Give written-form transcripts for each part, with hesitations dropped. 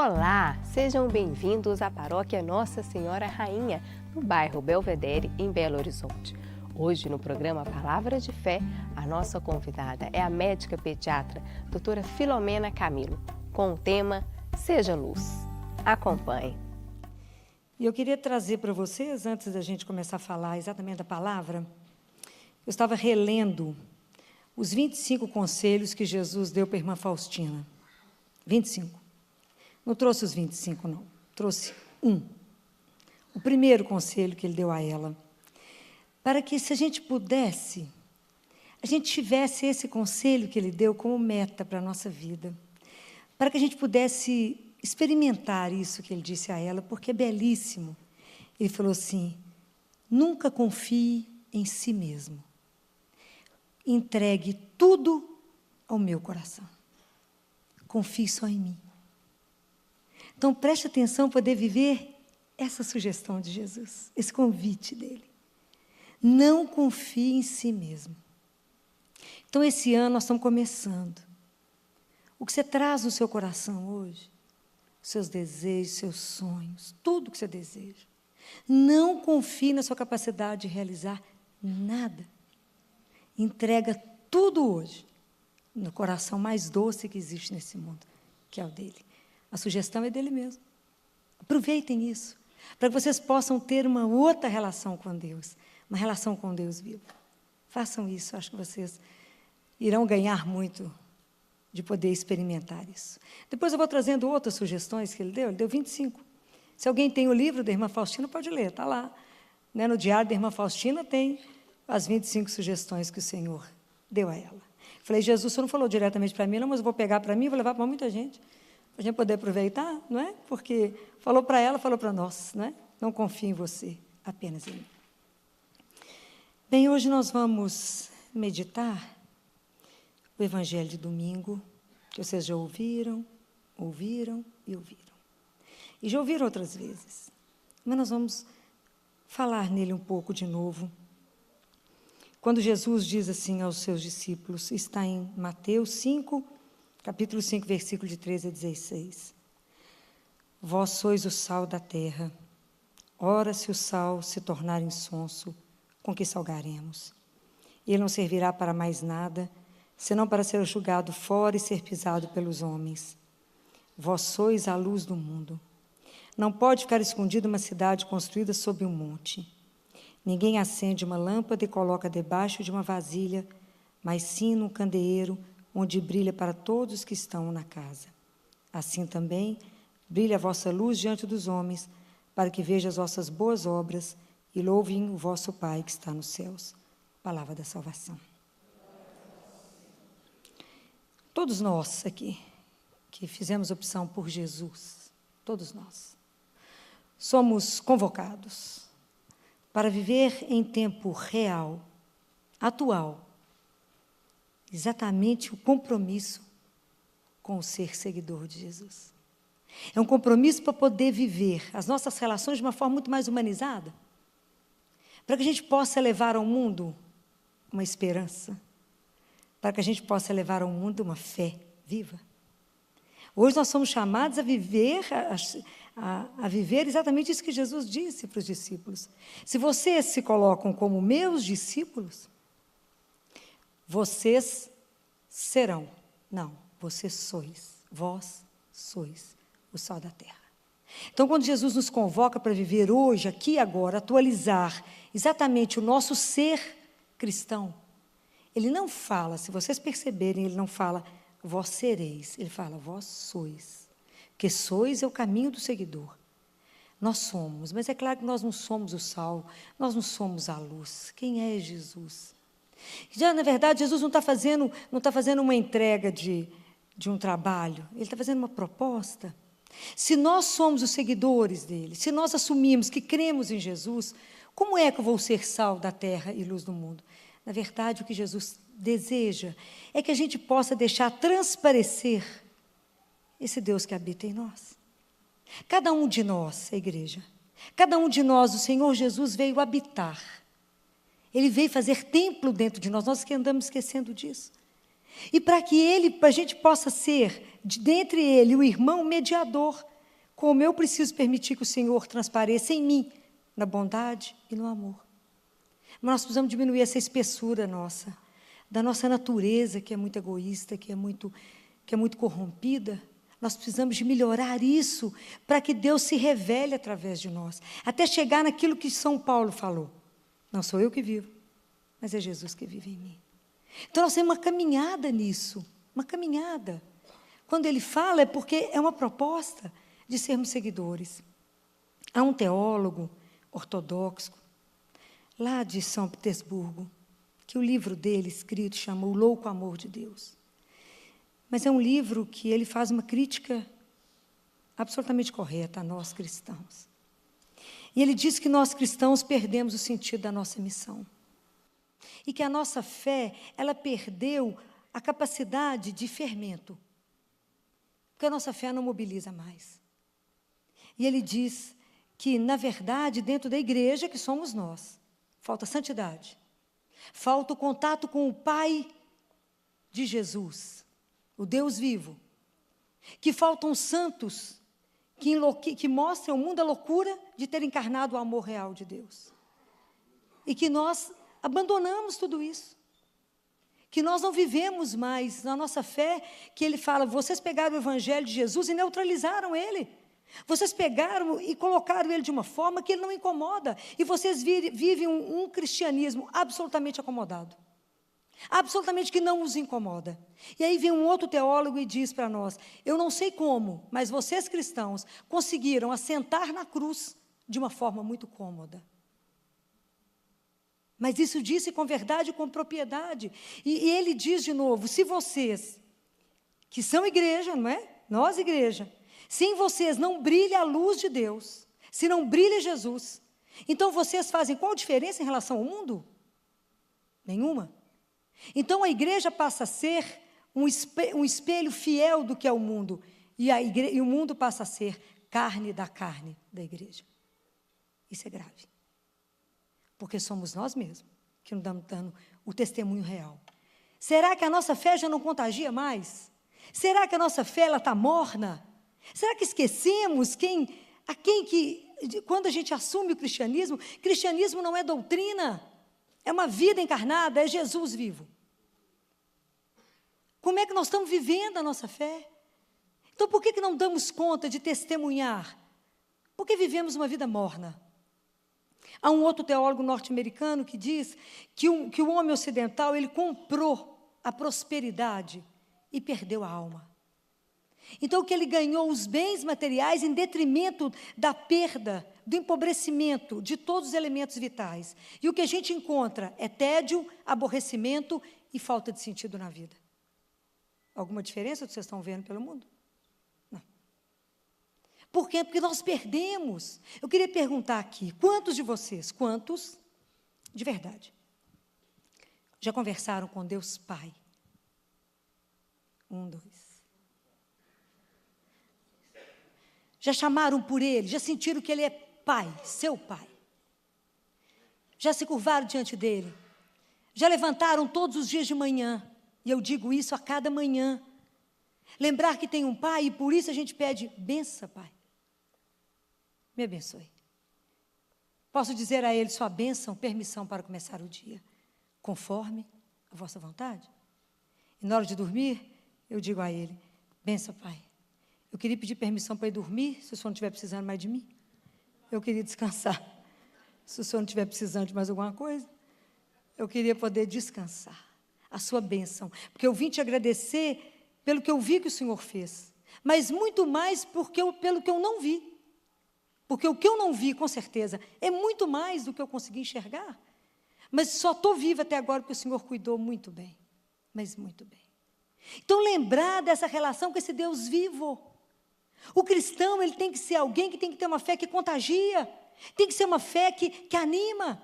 Olá, sejam bem-vindos à Paróquia Nossa Senhora Rainha, no bairro Belvedere, em Belo Horizonte. Hoje, no programa Palavra de Fé, a nossa convidada é a médica pediatra, doutora Filomena Camilo, com o tema Seja Luz. Acompanhe. E eu queria trazer para vocês, antes da gente começar a falar exatamente da palavra, eu estava relendo os 25 conselhos que Jesus deu para a irmã Faustina. 25. Não trouxe os 25, não. Trouxe um. O primeiro conselho que ele deu a ela. Para que, se a gente pudesse, a gente tivesse esse conselho que ele deu como meta para a nossa vida. Para que a gente pudesse experimentar isso que ele disse a ela, porque é belíssimo. Ele falou assim: nunca confie em si mesmo. Entregue tudo ao meu coração. Confie só em mim. Então, preste atenção para poder viver essa sugestão de Jesus, esse convite dele. Não confie em si mesmo. Então, esse ano nós estamos começando. O que você traz no seu coração hoje, seus desejos, seus sonhos, tudo que você deseja. Não confie na sua capacidade de realizar nada. Entrega tudo hoje no coração mais doce que existe nesse mundo, que é o dele. A sugestão é dele mesmo. Aproveitem isso, para que vocês possam ter uma outra relação com Deus, uma relação com Deus vivo. Façam isso, acho que vocês irão ganhar muito de poder experimentar isso. Depois eu vou trazendo outras sugestões que ele deu 25. Se alguém tem o livro da irmã Faustina, pode ler, está lá. Né? No diário da irmã Faustina tem as 25 sugestões que o Senhor deu a ela. Falei: Jesus, o Senhor não falou diretamente para mim, não, mas eu vou pegar para mim e vou levar para muita gente. Para a gente poder aproveitar, não é? Porque falou para ela, falou para nós, não é? Não confie em você, apenas em mim. Bem, hoje nós vamos meditar o Evangelho de domingo, que vocês já ouviram. E já ouviram outras vezes. Mas nós vamos falar nele um pouco de novo. Quando Jesus diz assim aos seus discípulos, está em Mateus 5, capítulo 5, versículo de 13 a 16. Vós sois o sal da terra. Ora, se o sal se tornar insonso, com que salgaremos? Ele não servirá para mais nada, senão para ser jogado fora e ser pisado pelos homens. Vós sois a luz do mundo. Não pode ficar escondida uma cidade construída sobre um monte. Ninguém acende uma lâmpada e coloca debaixo de uma vasilha, mas sim num candeeiro, onde brilha para todos que estão na casa. Assim também, brilha a vossa luz diante dos homens, para que vejam as vossas boas obras e louvem o vosso Pai que está nos céus. Palavra da salvação. Todos nós aqui, que fizemos opção por Jesus, todos nós, somos convocados para viver em tempo real, atual, exatamente o compromisso com o ser seguidor de Jesus. É um compromisso para poder viver as nossas relações de uma forma muito mais humanizada, para que a gente possa levar ao mundo uma esperança, para que a gente possa levar ao mundo uma fé viva. Hoje nós somos chamados a viver, a viver exatamente isso que Jesus disse para os discípulos. Se vocês se colocam como meus discípulos, vocês serão. Não, vós sois o sal da terra. Então, quando Jesus nos convoca para viver hoje, aqui e agora, atualizar exatamente o nosso ser cristão, ele não fala, se vocês perceberem, ele não fala, vós sereis, ele fala, vós sois. Porque sois é o caminho do seguidor. Nós somos, mas é claro que nós não somos o sal, nós não somos a luz. Quem é Jesus? Já, na verdade, Jesus não está fazendo uma entrega de um trabalho, ele está fazendo uma proposta. Se nós somos os seguidores dele, se nós assumimos que cremos em Jesus, como é que eu vou ser sal da terra e luz do mundo? Na verdade, o que Jesus deseja é que a gente possa deixar transparecer esse Deus que habita em nós. Cada um de nós, a igreja, cada um de nós, o Senhor Jesus veio habitar. Ele veio fazer templo dentro de nós, nós que andamos esquecendo disso. E para que a gente possa ser, dentre ele, o irmão mediador como eu preciso permitir que o Senhor transpareça em mim, na bondade e no amor. Mas nós precisamos diminuir essa espessura nossa, da nossa natureza, que é muito egoísta, que é muito corrompida. Nós precisamos de melhorar isso, para que Deus se revele através de nós, até chegar naquilo que São Paulo falou. Não sou eu que vivo, mas é Jesus que vive em mim. Então, nós temos uma caminhada nisso, uma caminhada. Quando ele fala, é porque é uma proposta de sermos seguidores. Há um teólogo ortodoxo, lá de São Petersburgo, que o livro dele, escrito, chama O Louco Amor de Deus. Mas é um livro que ele faz uma crítica absolutamente correta a nós cristãos. E ele diz que nós cristãos perdemos o sentido da nossa missão. E que a nossa fé, ela perdeu a capacidade de fermento. Porque a nossa fé não mobiliza mais. E ele diz que, na verdade, dentro da igreja, que somos nós, falta santidade. Falta o contato com o Pai de Jesus, o Deus vivo. Que faltam santos que mostrem ao mundo a loucura de ter encarnado o amor real de Deus. E que nós abandonamos tudo isso. Que nós não vivemos mais na nossa fé, que ele fala, vocês pegaram o Evangelho de Jesus e neutralizaram ele. Vocês pegaram e colocaram ele de uma forma que ele não incomoda. E vocês vivem um cristianismo absolutamente acomodado. Absolutamente que não os incomoda. E aí vem um outro teólogo e diz para nós, eu não sei como, mas vocês cristãos conseguiram assentar na cruz de uma forma muito cômoda. Mas isso disse com verdade e com propriedade. E ele diz de novo, se vocês, que são igreja, não é? Nós, igreja, se em vocês não brilha a luz de Deus, se não brilha Jesus, então vocês fazem qual diferença em relação ao mundo? Nenhuma. Então a igreja passa a ser um espelho fiel do que é o mundo, e o mundo passa a ser carne da igreja. Isso é grave. Porque somos nós mesmos que não estamos dando o testemunho real. Será que a nossa fé já não contagia mais? Será que a nossa fé está morna? Será que esquecemos quando a gente assume o cristianismo não é doutrina, é uma vida encarnada, é Jesus vivo. Como é que nós estamos vivendo a nossa fé? Então, por que não damos conta de testemunhar? Porque vivemos uma vida morna. Há um outro teólogo norte-americano que diz que o homem ocidental, ele comprou a prosperidade e perdeu a alma. Então, que ele ganhou os bens materiais em detrimento da perda, do empobrecimento de todos os elementos vitais. E o que a gente encontra é tédio, aborrecimento e falta de sentido na vida. Alguma diferença do que vocês estão vendo pelo mundo? Não. Por quê? Porque nós perdemos. Eu queria perguntar aqui, quantos de vocês, de verdade, já conversaram com Deus Pai? 1, 2. Já chamaram por Ele, já sentiram que Ele é Pai, seu Pai. Já se curvaram diante dEle. Já levantaram todos os dias de manhã, e eu digo isso a cada manhã. Lembrar que tem um Pai, e por isso a gente pede, bença, Pai. Me abençoe. Posso dizer a Ele, sua bênção, permissão para começar o dia, conforme a vossa vontade? E na hora de dormir, eu digo a Ele, bença, Pai. Eu queria pedir permissão para ir dormir, se o senhor não estiver precisando mais de mim. Eu queria descansar. Se o senhor não estiver precisando de mais alguma coisa, eu queria poder descansar. A sua bênção. Porque eu vim te agradecer pelo que eu vi que o Senhor fez. Mas muito mais pelo que eu não vi. Porque o que eu não vi, com certeza, é muito mais do que eu consegui enxergar. Mas só estou viva até agora porque o Senhor cuidou muito bem. Mas muito bem. Então, lembrar dessa relação com esse Deus vivo. O cristão, ele tem que ser alguém que tem que ter uma fé que contagia, tem que ser uma fé que anima.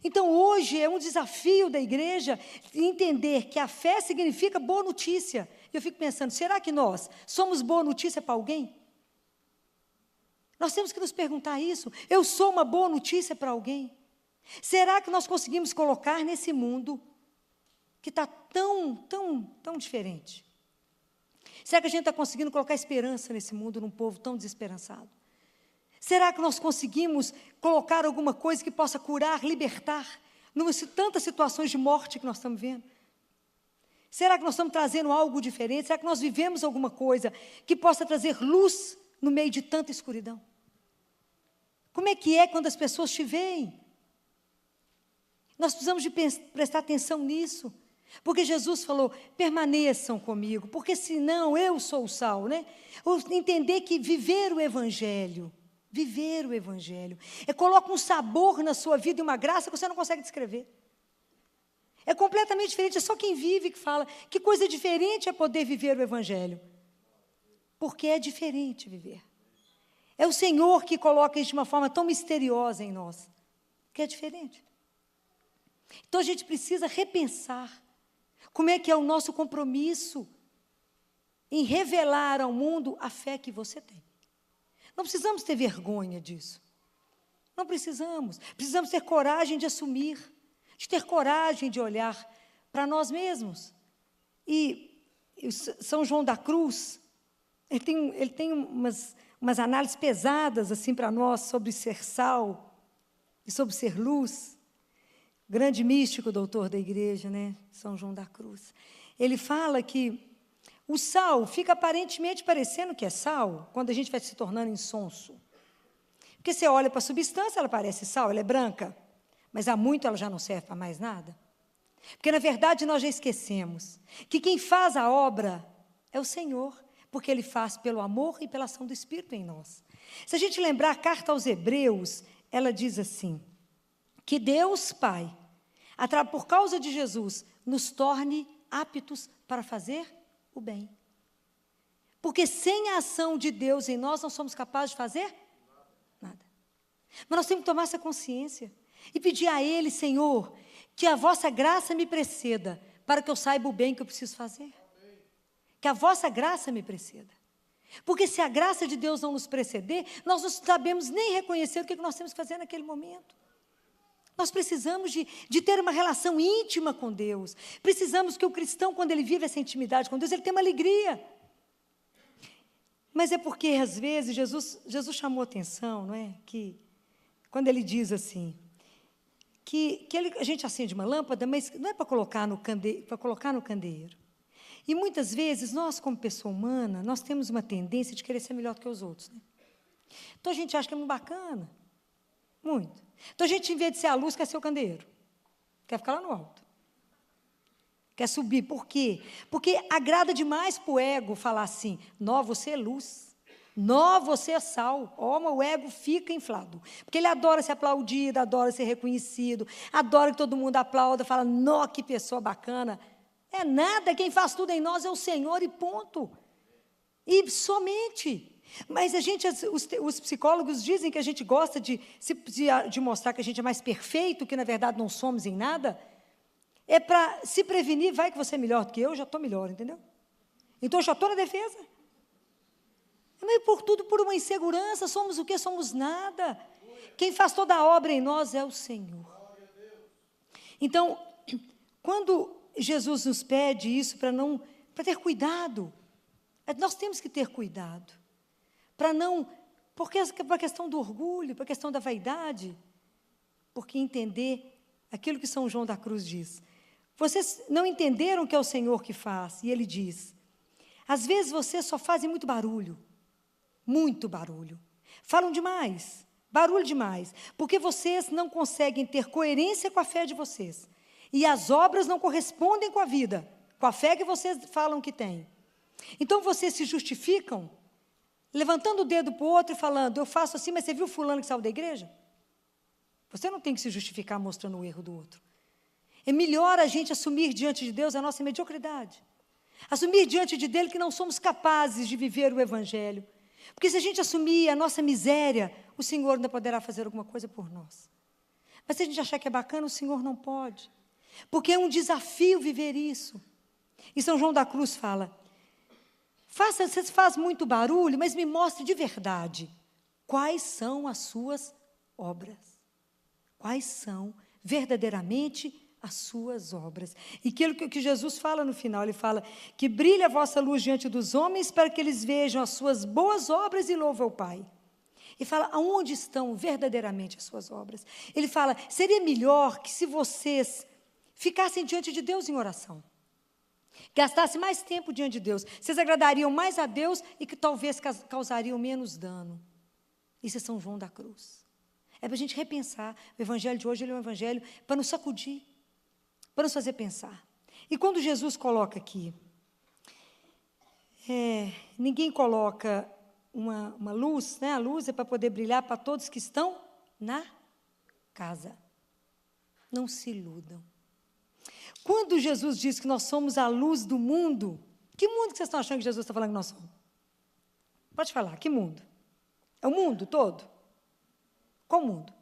Então, hoje é um desafio da igreja entender que a fé significa boa notícia. Eu fico pensando, será que nós somos boa notícia para alguém? Nós temos que nos perguntar isso. Eu sou uma boa notícia para alguém? Será que nós conseguimos colocar nesse mundo que está tão diferente? Será que a gente está conseguindo colocar esperança nesse mundo, num povo tão desesperançado? Será que nós conseguimos colocar alguma coisa que possa curar, libertar, tantas situações de morte que nós estamos vendo? Será que nós estamos trazendo algo diferente? Será que nós vivemos alguma coisa que possa trazer luz no meio de tanta escuridão? Como é que é quando as pessoas te veem? Nós precisamos de prestar atenção nisso. Porque Jesus falou, permaneçam comigo, porque senão eu sou o sal, né? Entender que viver o Evangelho, coloca um sabor na sua vida e uma graça que você não consegue descrever. É completamente diferente, é só quem vive que fala. Que coisa diferente é poder viver o Evangelho. Porque é diferente viver. É o Senhor que coloca isso de uma forma tão misteriosa em nós, que é diferente. Então a gente precisa repensar como é que é o nosso compromisso em revelar ao mundo a fé que você tem. Não precisamos ter vergonha disso. Não precisamos. Precisamos ter coragem de assumir, de ter coragem de olhar para nós mesmos. E São João da Cruz, ele tem umas análises pesadas assim para nós sobre ser sal e sobre ser luz. Grande místico, doutor da igreja, né? São João da Cruz. Ele fala que o sal fica aparentemente parecendo que é sal quando a gente vai se tornando insonso. Porque você olha para a substância, ela parece sal, ela é branca, mas há muito ela já não serve para mais nada. Porque, na verdade, nós já esquecemos que quem faz a obra é o Senhor, porque Ele faz pelo amor e pela ação do Espírito em nós. Se a gente lembrar a carta aos Hebreus, ela diz assim, que Deus Pai, por causa de Jesus, nos torne aptos para fazer o bem. Porque sem a ação de Deus em nós, não somos capazes de fazer nada. Mas nós temos que tomar essa consciência e pedir a Ele, Senhor, que a vossa graça me preceda, para que eu saiba o bem que eu preciso fazer. Que a vossa graça me preceda. Porque se a graça de Deus não nos preceder, nós não sabemos nem reconhecer o que nós temos que fazer naquele momento. Nós precisamos de ter uma relação íntima com Deus. Precisamos que o cristão, quando ele vive essa intimidade com Deus, ele tenha uma alegria. Mas é porque, às vezes, Jesus chamou atenção, não é? Que, quando ele diz assim, a gente acende uma lâmpada, mas não é para colocar no candeeiro. E muitas vezes, nós, como pessoa humana, nós temos uma tendência de querer ser melhor do que os outros. Né? Então, a gente acha que é muito bacana. Muito. Então, a gente, em vez de ser a luz, quer ser o candeeiro. Quer ficar lá no alto. Quer subir. Por quê? Porque agrada demais para o ego falar assim, nó, você é luz. Nó, você é sal. Ó, mas o ego fica inflado. Porque ele adora ser aplaudido, adora ser reconhecido, adora que todo mundo aplauda, fala, nó, que pessoa bacana. É nada, quem faz tudo em nós é o Senhor e ponto. E somente. Mas os psicólogos dizem que a gente gosta de mostrar que a gente é mais perfeito, que na verdade não somos em nada. É para se prevenir, vai que você é melhor do que eu já estou melhor, entendeu? Então eu já estou na defesa. Mas por uma insegurança, somos o quê? Somos nada. Quem faz toda a obra em nós é o Senhor. Então, quando Jesus nos pede isso para ter cuidado, nós temos que ter cuidado. Porque para a questão do orgulho, para a questão da vaidade, porque entender aquilo que São João da Cruz diz. Vocês não entenderam que é o Senhor que faz, e Ele diz, às vezes vocês só fazem muito barulho, falam demais, barulho demais, porque vocês não conseguem ter coerência com a fé de vocês, e as obras não correspondem com a vida, com a fé que vocês falam que têm. Então vocês se justificam, levantando o dedo para o outro e falando, eu faço assim, mas você viu fulano que saiu da igreja? Você não tem que se justificar mostrando o erro do outro. É melhor a gente assumir diante de Deus a nossa mediocridade. Assumir diante de Deus que não somos capazes de viver o Evangelho. Porque se a gente assumir a nossa miséria, o Senhor ainda poderá fazer alguma coisa por nós. Mas se a gente achar que é bacana, o Senhor não pode. Porque é um desafio viver isso. E São João da Cruz fala, você faz muito barulho, mas me mostre de verdade quais são as suas obras. Quais são verdadeiramente as suas obras. E aquilo que Jesus fala no final, Ele fala que brilha a vossa luz diante dos homens para que eles vejam as suas boas obras e louvem ao Pai. E fala, aonde estão verdadeiramente as suas obras? Ele fala, seria melhor que se vocês ficassem diante de Deus em oração. Gastassem mais tempo diante de Deus. Vocês agradariam mais a Deus e que talvez causariam menos dano. Isso é São João da Cruz. É para a gente repensar. O evangelho de hoje ele é um evangelho para nos sacudir, para nos fazer pensar. E quando Jesus coloca aqui, ninguém coloca uma luz, né? A luz é para poder brilhar para todos que estão na casa. Não se iludam. Quando Jesus diz que nós somos a luz do mundo, que mundo que vocês estão achando que Jesus está falando que nós somos? Pode falar, que mundo? É o mundo todo? Qual mundo?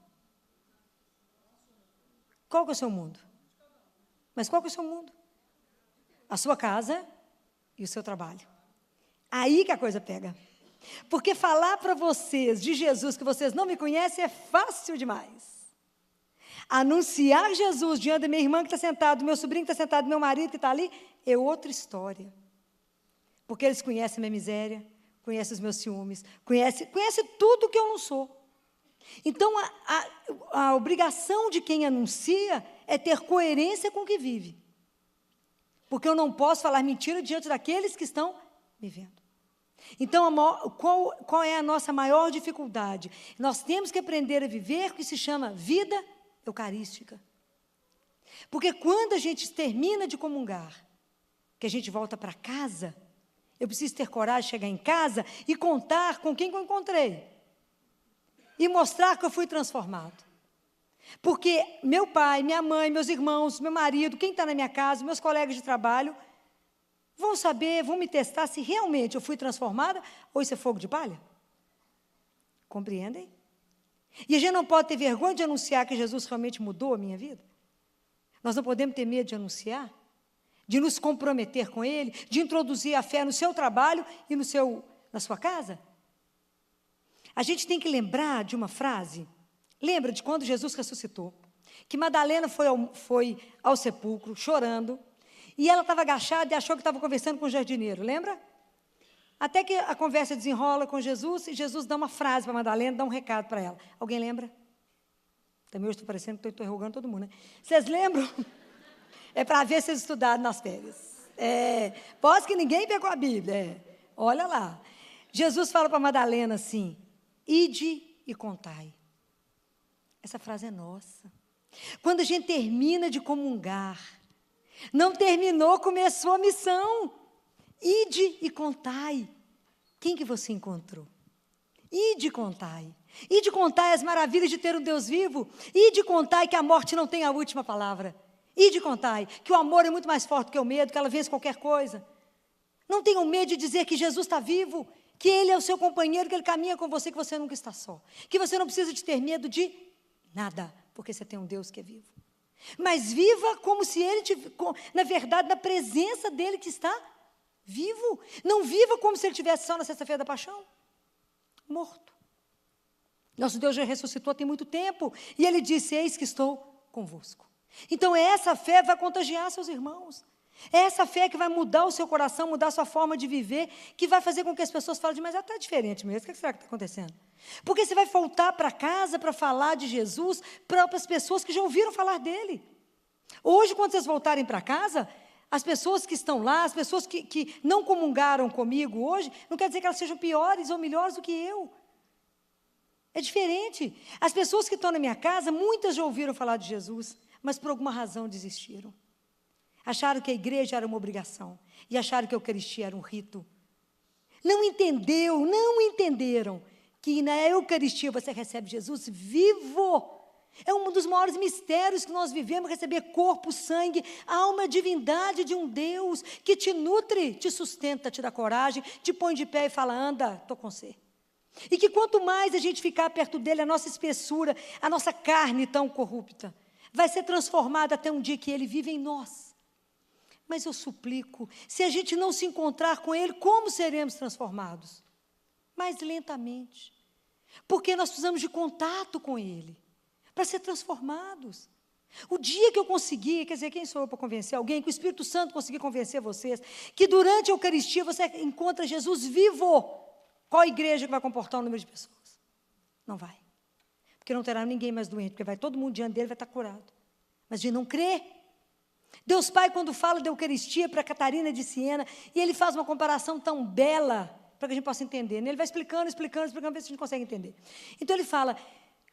Qual que é o seu mundo? Mas qual que é o seu mundo? A sua casa e o seu trabalho. Aí que a coisa pega. Porque falar para vocês de Jesus que vocês não me conhecem é fácil demais. Anunciar Jesus diante da minha irmã que está sentada, do meu sobrinho que está sentado, do meu marido que está ali, é outra história. Porque eles conhecem a minha miséria, conhecem os meus ciúmes, conhecem tudo que eu não sou. Então, a obrigação de quem anuncia é ter coerência com o que vive. Porque eu não posso falar mentira diante daqueles que estão me vendo. Então, qual é a nossa maior dificuldade? Nós temos que aprender a viver o que se chama vida eucarística. Porque quando a gente termina de comungar, que a gente volta para casa, eu preciso ter coragem de chegar em casa e contar com quem eu encontrei. E mostrar que eu fui transformado. Porque meu pai, minha mãe, meus irmãos, meu marido, quem está na minha casa, meus colegas de trabalho, vão saber, vão me testar se realmente eu fui transformada ou isso é fogo de palha. Compreendem? E a gente não pode ter vergonha de anunciar que Jesus realmente mudou a minha vida. Nós não podemos ter medo de anunciar, de nos comprometer com Ele, de introduzir a fé no seu trabalho e na sua casa. A gente tem que lembrar de uma frase, lembra de quando Jesus ressuscitou, que Madalena foi ao sepulcro chorando, e ela estava agachada e achou que estava conversando com o jardineiro, lembra? Até que a conversa desenrola com Jesus, e Jesus dá uma frase para Madalena, dá um recado para ela. Alguém lembra? Também eu estou parecendo que estou interrogando todo mundo, né? Vocês lembram? É para ver se vocês estudaram nas férias. Pode que ninguém pegou a Bíblia. Olha lá. Jesus fala para Madalena assim, ide e contai. Essa frase é nossa. Quando a gente termina de comungar, não terminou, começou a missão. Ide e contai. Quem que você encontrou? Ide e contai. Ide e contai as maravilhas de ter um Deus vivo. Ide e contai que a morte não tem a última palavra. Ide e contai que o amor é muito mais forte que o medo, que ela vence qualquer coisa. Não tenham medo de dizer que Jesus está vivo, que Ele é o seu companheiro, que Ele caminha com você, que você nunca está só. Que você não precisa de ter medo de nada, porque você tem um Deus que é vivo. Mas viva como se Ele, na verdade, na presença dEle que está vivo. Não viva como se Ele estivesse só na sexta-feira da paixão. Morto. Nosso Deus já ressuscitou tem muito tempo. E Ele disse, eis que estou convosco. Então, essa fé vai contagiar seus irmãos. É essa fé que vai mudar o seu coração, mudar a sua forma de viver, que vai fazer com que as pessoas falem, mas está diferente mesmo, o que será que está acontecendo? Porque você vai voltar para casa para falar de Jesus para as pessoas que já ouviram falar dele. Hoje, quando vocês voltarem para casa, as pessoas que estão lá, as pessoas que não comungaram comigo hoje, não quer dizer que elas sejam piores ou melhores do que eu. É diferente. As pessoas que estão na minha casa, muitas já ouviram falar de Jesus, mas por alguma razão desistiram. Acharam que a igreja era uma obrigação. E acharam que a Eucaristia era um rito. Não entenderam que na Eucaristia você recebe Jesus vivo. É um dos maiores mistérios que nós vivemos, receber corpo, sangue, alma, divindade de um Deus que te nutre, te sustenta, te dá coragem, te põe de pé e fala, anda, estou com você. E que quanto mais a gente ficar perto dele, a nossa espessura, a nossa carne tão corrupta, vai ser transformada até um dia que ele vive em nós. Mas eu suplico, se a gente não se encontrar com Ele, como seremos transformados? Mais lentamente. Porque nós precisamos de contato com Ele, para ser transformados. O dia que eu conseguir, quer dizer, quem sou eu para convencer alguém, que o Espírito Santo conseguir convencer vocês, que durante a Eucaristia você encontra Jesus vivo, qual igreja que vai comportar o número de pessoas? Não vai. Porque não terá ninguém mais doente, porque vai todo mundo diante dele, vai estar curado. Mas de não crer. Deus Pai, quando fala da Eucaristia para Catarina de Siena, e ele faz uma comparação tão bela, para que a gente possa entender, né? Ele vai explicando, ver se a gente consegue entender. Então ele fala,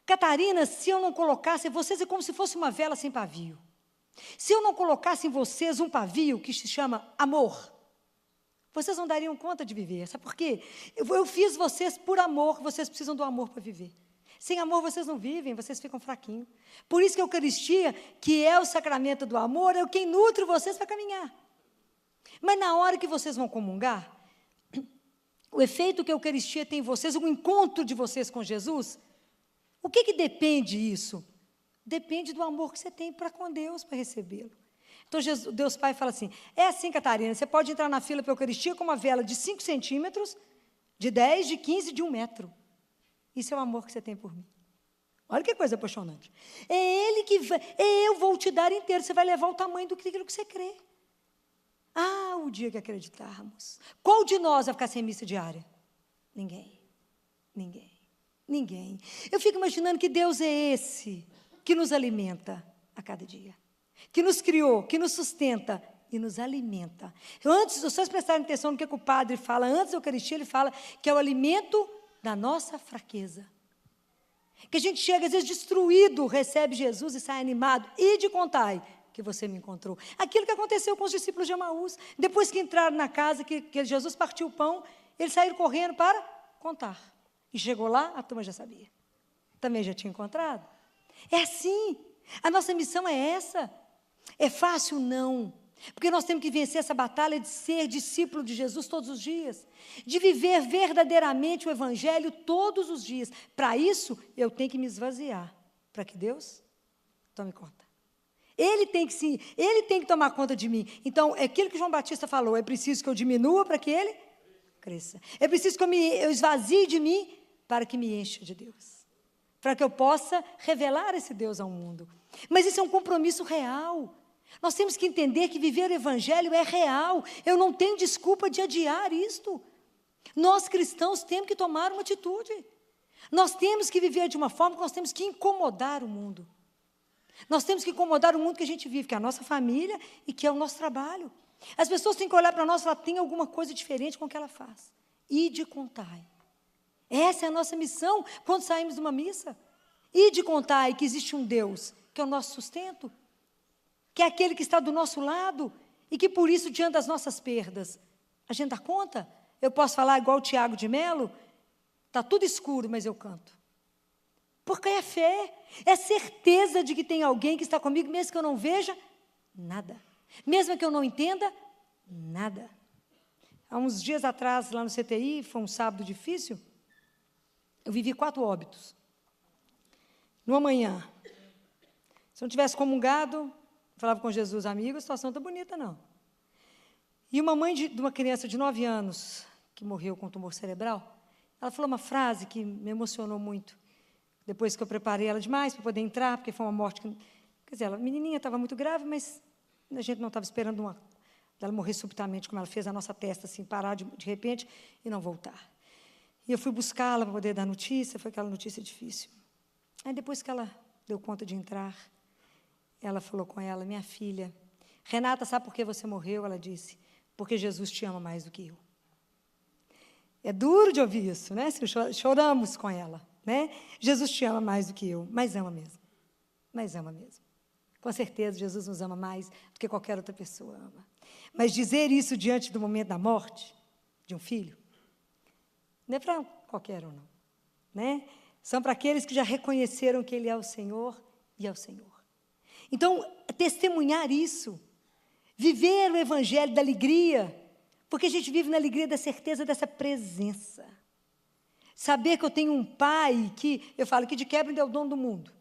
Catarina, se eu não colocasse, vocês é como se fosse uma vela sem pavio. Se eu não colocasse em vocês um pavio que se chama amor, vocês não dariam conta de viver. Sabe por quê? Eu fiz vocês por amor, vocês precisam do amor para viver. Sem amor vocês não vivem, vocês ficam fraquinhos. Por isso que a Eucaristia, que é o sacramento do amor, é quem nutre vocês para caminhar. Mas na hora que vocês vão comungar, o efeito que a Eucaristia tem em vocês, o encontro de vocês com Jesus, o que depende isso? Depende do amor que você tem para com Deus, para recebê-lo. Então, Deus Pai fala assim, é assim, Catarina, você pode entrar na fila para a Eucaristia com uma vela de 5 centímetros, de 10, de 15, de 1 metro. Isso é o amor que você tem por mim. Olha que coisa apaixonante. É Ele que vai, eu vou te dar inteiro, você vai levar o tamanho daquilo que você crê. Ah, o dia que acreditarmos. Qual de nós vai ficar sem missa diária? Ninguém. Ninguém. Ninguém. Eu fico imaginando que Deus é esse que nos alimenta a cada dia. Que nos criou, que nos sustenta e nos alimenta. Antes, se vocês prestarem atenção no que o padre fala, antes da Eucaristia, ele fala que é o alimento da nossa fraqueza. Que a gente chega, às vezes, destruído, recebe Jesus e sai animado. E de contai que você me encontrou. Aquilo que aconteceu com os discípulos de Emaús. Depois que entraram na casa, que Jesus partiu o pão, eles saíram correndo para contar. E chegou lá, a turma já sabia. Também já tinha encontrado. É assim. A nossa missão é essa. É fácil? Não. Porque nós temos que vencer essa batalha de ser discípulo de Jesus todos os dias, de viver verdadeiramente o Evangelho todos os dias. Para isso, eu tenho que me esvaziar, para que Deus tome conta. Ele tem que tomar conta de mim. Então, é aquilo que João Batista falou, é preciso que eu diminua para que ele cresça. É preciso que eu esvazie de mim para que me encha de Deus. Para que eu possa revelar esse Deus ao mundo. Mas isso é um compromisso real. Nós temos que entender que viver o Evangelho é real. Eu não tenho desculpa de adiar isto. Nós, cristãos, temos que tomar uma atitude. Nós temos que viver de uma forma que nós temos que incomodar o mundo. Nós temos que incomodar o mundo que a gente vive, que é a nossa família e que é o nosso trabalho. As pessoas têm que olhar para nós e falar, tem alguma coisa diferente com o que ela faz. Ide contai. Essa é a nossa missão quando saímos de uma missa. Ide contai que existe um Deus, que é o nosso sustento, que é aquele que está do nosso lado e que, por isso, diante das nossas perdas, a gente dá conta? Eu posso falar igual o Tiago de Melo? Está tudo escuro, mas eu canto. Porque é fé, é certeza de que tem alguém que está comigo, mesmo que eu não veja, nada. Mesmo que eu não entenda, nada. Há uns dias atrás, lá no CTI, foi um sábado difícil, eu vivi 4 óbitos. Numa manhã. Se eu não tivesse comungado, falava com Jesus, amigo, a situação não está bonita, não. E uma mãe de uma criança de 9 anos, que morreu com tumor cerebral, ela falou uma frase que me emocionou muito. Depois que eu preparei ela demais para poder entrar, porque foi uma morte que... Quer dizer, a menininha estava muito grave, mas a gente não estava esperando ela morrer subitamente, como ela fez a nossa testa, assim, parar de repente e não voltar. E eu fui buscá-la para poder dar notícia, foi aquela notícia difícil. Aí, depois que ela deu conta de entrar, ela falou com ela, minha filha, Renata, sabe por que você morreu? Ela disse, porque Jesus te ama mais do que eu. É duro de ouvir isso, né? Choramos com ela, né? Jesus te ama mais do que eu, mas ama mesmo. Mas ama mesmo. Com certeza, Jesus nos ama mais do que qualquer outra pessoa ama. Mas dizer isso diante do momento da morte de um filho, não é para qualquer um, não. Né? São para aqueles que já reconheceram que Ele é o Senhor e é o Senhor. Então, testemunhar isso, viver o Evangelho da alegria, porque a gente vive na alegria da certeza dessa presença. Saber que eu tenho um Pai que, eu falo, que de quebra ainda é o dono do mundo.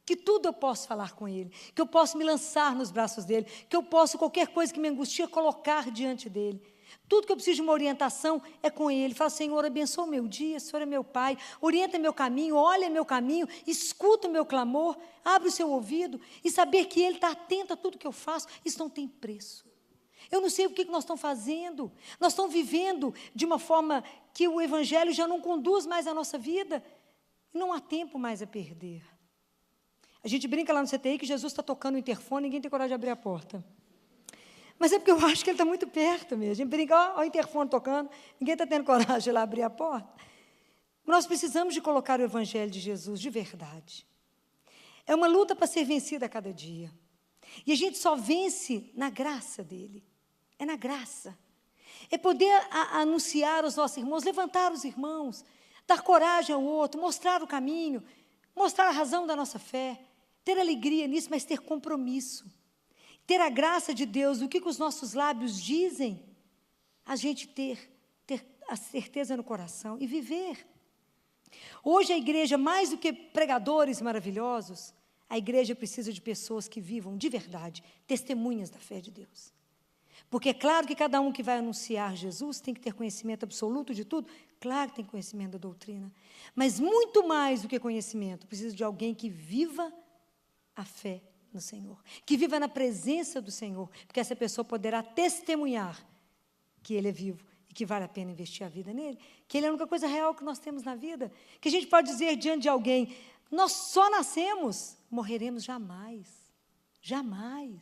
Que tudo eu posso falar com Ele, que eu posso me lançar nos braços dEle, que eu posso, qualquer coisa que me angustia, colocar diante dEle. Tudo que eu preciso de uma orientação é com Ele. Fala, Senhor, abençoa o meu dia, o Senhor é meu Pai, orienta meu caminho, olha meu caminho, escuta o meu clamor, abre o seu ouvido e saber que Ele está atento a tudo que eu faço, isso não tem preço. Eu não sei o que nós estamos fazendo, nós estamos vivendo de uma forma que o Evangelho já não conduz mais a nossa vida. E não há tempo mais a perder. A gente brinca lá no CTI que Jesus está tocando o interfone, ninguém tem coragem de abrir a porta. Mas é porque eu acho que ele está muito perto mesmo. A gente brinca, ó, o interfone tocando, ninguém está tendo coragem de ir lá abrir a porta. Nós precisamos de colocar o Evangelho de Jesus de verdade. É uma luta para ser vencida a cada dia. E a gente só vence na graça dele. É na graça. É poder anunciar aos nossos irmãos, levantar os irmãos, dar coragem ao outro, mostrar o caminho, mostrar a razão da nossa fé, ter alegria nisso, mas ter compromisso. Ter a graça de Deus, o que os nossos lábios dizem, a gente ter a certeza no coração e viver. Hoje a igreja, mais do que pregadores maravilhosos, a igreja precisa de pessoas que vivam de verdade, testemunhas da fé de Deus. Porque é claro que cada um que vai anunciar Jesus tem que ter conhecimento absoluto de tudo, claro que tem conhecimento da doutrina, mas muito mais do que conhecimento, precisa de alguém que viva a fé no Senhor, que viva na presença do Senhor, porque essa pessoa poderá testemunhar que Ele é vivo e que vale a pena investir a vida nele, que Ele é a única coisa real que nós temos na vida, que a gente pode dizer diante de alguém, nós só nascemos, morreremos jamais, jamais.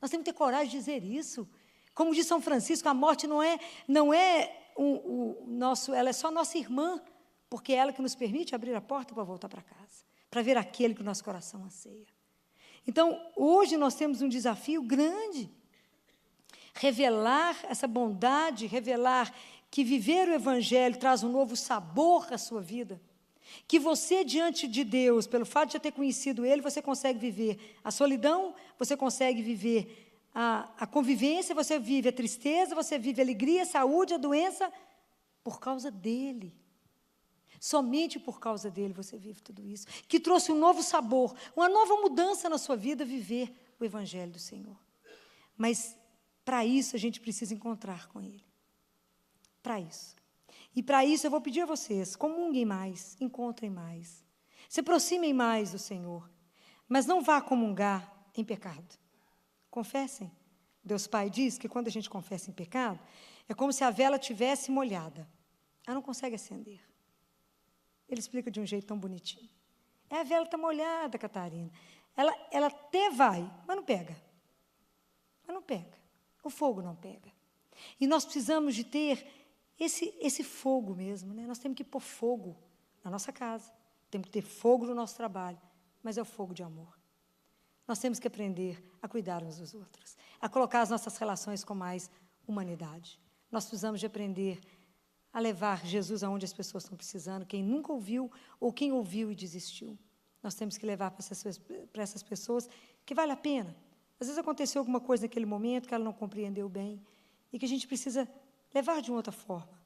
Nós temos que ter coragem de dizer isso. Como diz São Francisco, a morte não é ela é só nossa irmã, porque é ela que nos permite abrir a porta para voltar para casa, para ver aquele que o nosso coração anseia. Então, hoje nós temos um desafio grande, revelar essa bondade, revelar que viver o Evangelho traz um novo sabor à sua vida, que você, diante de Deus, pelo fato de já ter conhecido Ele, você consegue viver a solidão, você consegue viver a convivência, você vive a tristeza, você vive a alegria, a saúde, a doença, por causa dEle. Somente por causa dEle você vive tudo isso, que trouxe um novo sabor, uma nova mudança na sua vida, viver o Evangelho do Senhor. Mas, para isso, a gente precisa encontrar com Ele. Para isso. E para isso eu vou pedir a vocês, comunguem mais, encontrem mais, se aproximem mais do Senhor, mas não vá comungar em pecado. Confessem. Deus Pai diz que quando a gente confessa em pecado, é como se a vela tivesse molhada. Ela não consegue acender. Ele explica de um jeito tão bonitinho. A vela está molhada, Catarina. Ela até vai, mas não pega. Mas não pega. O fogo não pega. E nós precisamos de ter esse fogo mesmo, né? Nós temos que pôr fogo na nossa casa, temos que ter fogo no nosso trabalho, mas é o fogo de amor. Nós temos que aprender a cuidar uns dos outros, a colocar as nossas relações com mais humanidade. Nós precisamos de aprender a levar Jesus aonde as pessoas estão precisando, quem nunca ouviu ou quem ouviu e desistiu. Nós temos que levar para essas pessoas que vale a pena. Às vezes aconteceu alguma coisa naquele momento que ela não compreendeu bem e que a gente precisa levar de uma outra forma.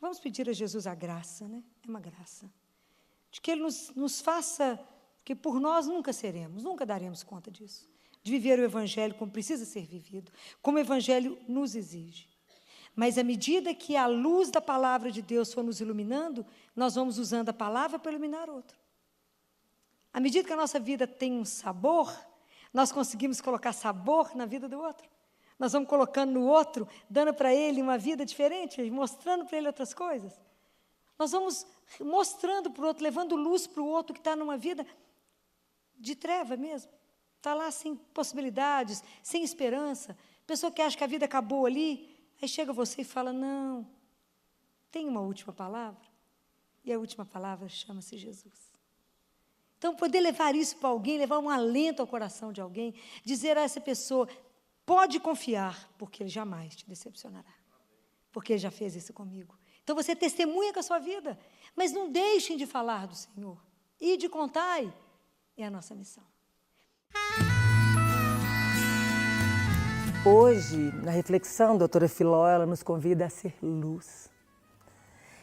Vamos pedir a Jesus a graça, né? É uma graça. De que Ele nos faça, que por nós nunca seremos, nunca daremos conta disso. De viver o Evangelho como precisa ser vivido, como o Evangelho nos exige. Mas à medida que a luz da palavra de Deus for nos iluminando, nós vamos usando a palavra para iluminar outro. À medida que a nossa vida tem um sabor, nós conseguimos colocar sabor na vida do outro. Nós vamos colocando no outro, dando para ele uma vida diferente, mostrando para ele outras coisas. Nós vamos mostrando para o outro, levando luz para o outro que está numa vida de treva mesmo. Está lá sem possibilidades, sem esperança. Pessoa que acha que a vida acabou ali, aí chega você e fala, não, tem uma última palavra. E a última palavra chama-se Jesus. Então, poder levar isso para alguém, levar um alento ao coração de alguém, dizer a essa pessoa, pode confiar, porque Ele jamais te decepcionará. Porque Ele já fez isso comigo. Então, você testemunha com a sua vida, mas não deixem de falar do Senhor. E de contar é a nossa missão. Hoje, na reflexão, a doutora Filó, ela nos convida a ser luz.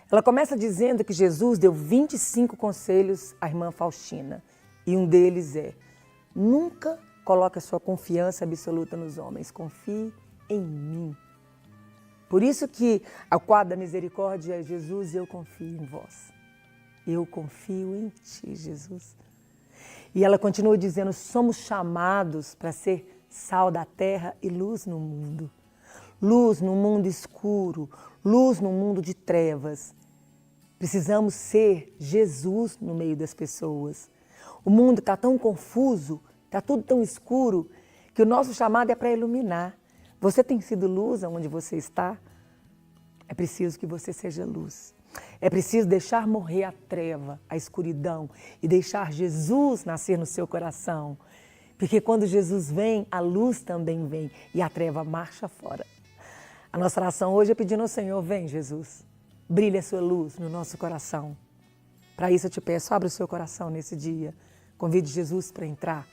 Ela começa dizendo que Jesus deu 25 conselhos à irmã Faustina. E um deles é, nunca coloque a sua confiança absoluta nos homens, confie em mim. Por isso que ao quadro da misericórdia é Jesus, eu confio em vós. Eu confio em ti, Jesus. E ela continua dizendo, somos chamados para ser sal da terra e luz no mundo. Luz no mundo escuro, luz no mundo de trevas. Precisamos ser Jesus no meio das pessoas. O mundo está tão confuso, está tudo tão escuro, que o nosso chamado é para iluminar. Você tem sido luz aonde você está? É preciso que você seja luz. É preciso deixar morrer a treva, a escuridão e deixar Jesus nascer no seu coração. Porque quando Jesus vem, a luz também vem e a treva marcha fora. A nossa oração hoje é pedindo ao Senhor, vem Jesus, brilhe a sua luz no nosso coração. Para isso eu te peço, abra o seu coração nesse dia, convide Jesus para entrar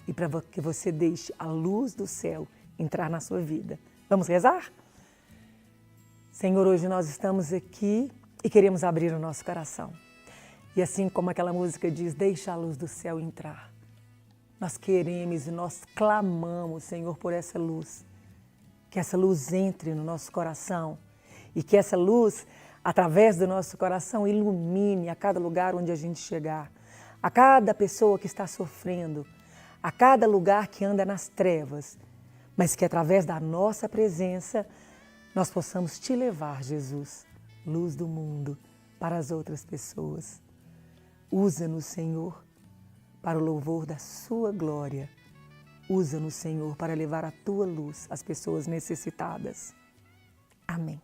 e para que você deixe a luz do céu entrar na sua vida. Vamos rezar? Senhor, hoje nós estamos aqui e queremos abrir o nosso coração. E assim como aquela música diz, deixa a luz do céu entrar. Nós queremos e nós clamamos, Senhor, por essa luz. Que essa luz entre no nosso coração e que essa luz, através do nosso coração, ilumine a cada lugar onde a gente chegar, a cada pessoa que está sofrendo, a cada lugar que anda nas trevas, mas que através da nossa presença nós possamos te levar, Jesus, luz do mundo, para as outras pessoas. Usa-nos, Senhor, para o louvor da sua glória. Usa-nos, Senhor, para levar a tua luz às pessoas necessitadas. Amém.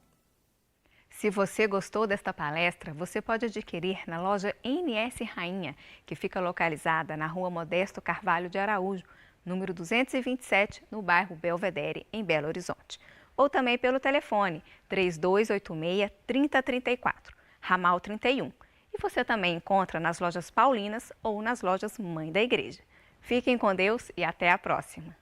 Se você gostou desta palestra, você pode adquirir na loja NS Rainha, que fica localizada na Rua Modesto Carvalho de Araújo, número 227, no bairro Belvedere, em Belo Horizonte. Ou também pelo telefone 3286-3034, ramal 31. E você também encontra nas lojas Paulinas ou nas lojas Mãe da Igreja. Fiquem com Deus e até a próxima!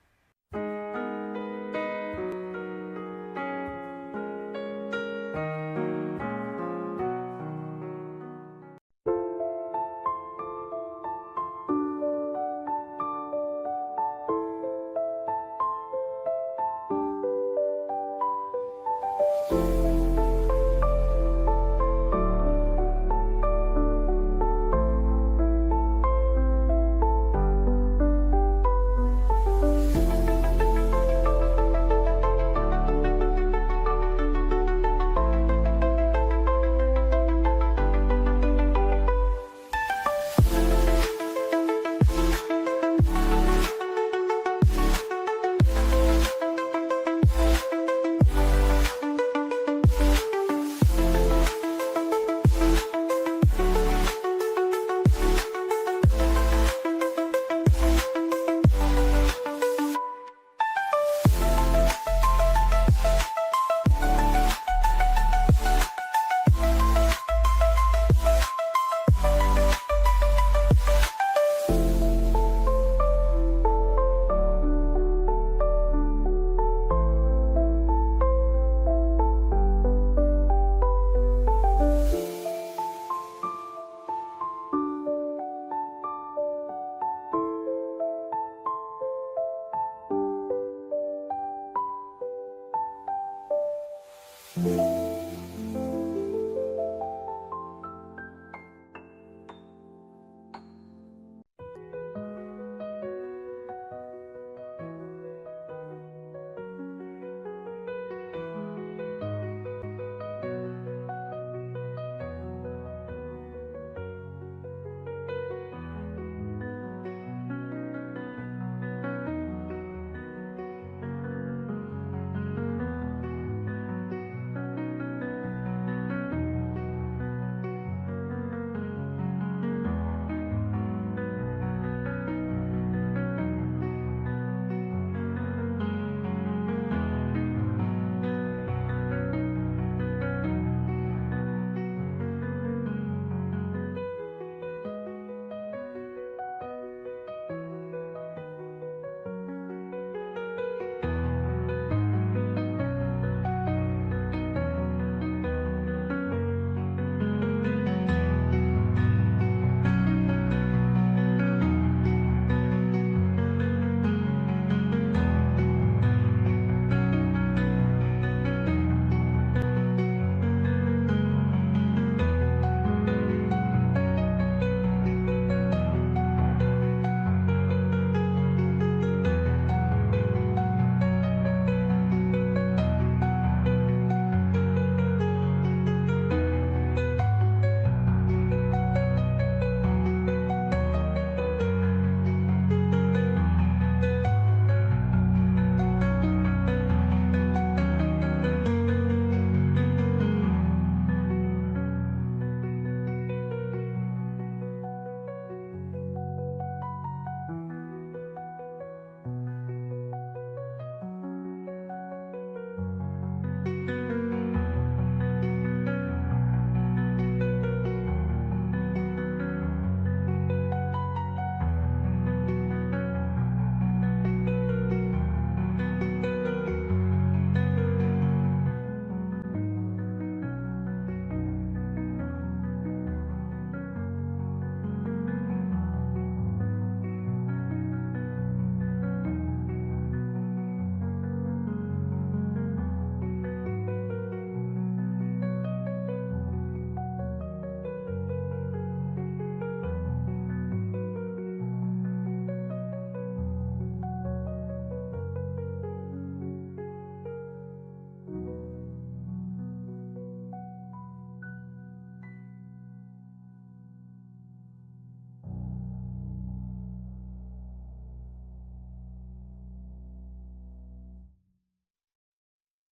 Amém.